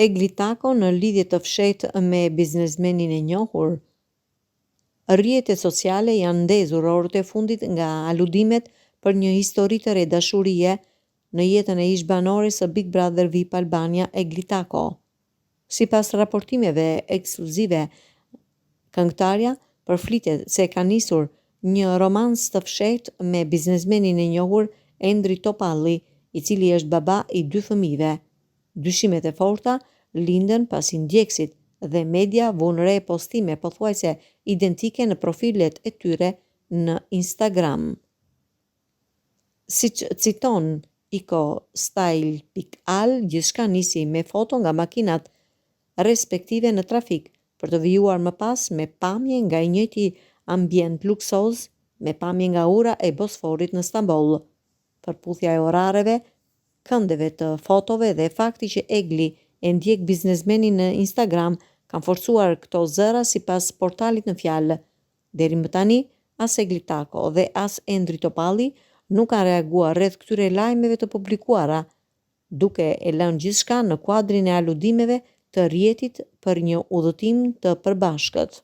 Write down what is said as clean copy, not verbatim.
Egli Tako në lidhje të fshehtë me biznesmenin e njohur. Rrjetet sociale janë ndezur orët e fundit nga aludimet për një histori të re dashurie në jetën e ish-banores së Big Brother VIP Albania Egli Tako. Sipas raportimeve ekskluzive, këngëtarja përflitet se ka nisur një romans të fshehtë me biznesmenin e njohur Endri Topalli, i cili është baba i 2 fëmijëve. Dyshimet e forta linden pasi ndjekësit dhe media vunë re postime pothuajse identike në profilet e tyre në Instagram. Siç citon icostyle.al, gjithçka nisi me foto nga makinat respektive në trafik, për të vijuar më pas me pamje nga i njëjti ambient luksoz, me pamje nga ura e Bosforit në Stamboll. Përputhja e orareve, këndeve të fotove dhe fakti që Egli e ndjek biznesmenin në Instagram kanë forcuar këto zëra sipas portalit në fjalë. Deri më tani, as Egli Tako dhe as Endri Topalli nuk kanë reaguar rreth këtyre lajmeve të publikuara, duke e lënë gjithçka në kuadrin e aludimeve të rrjetit për një udhëtim të përbashkët.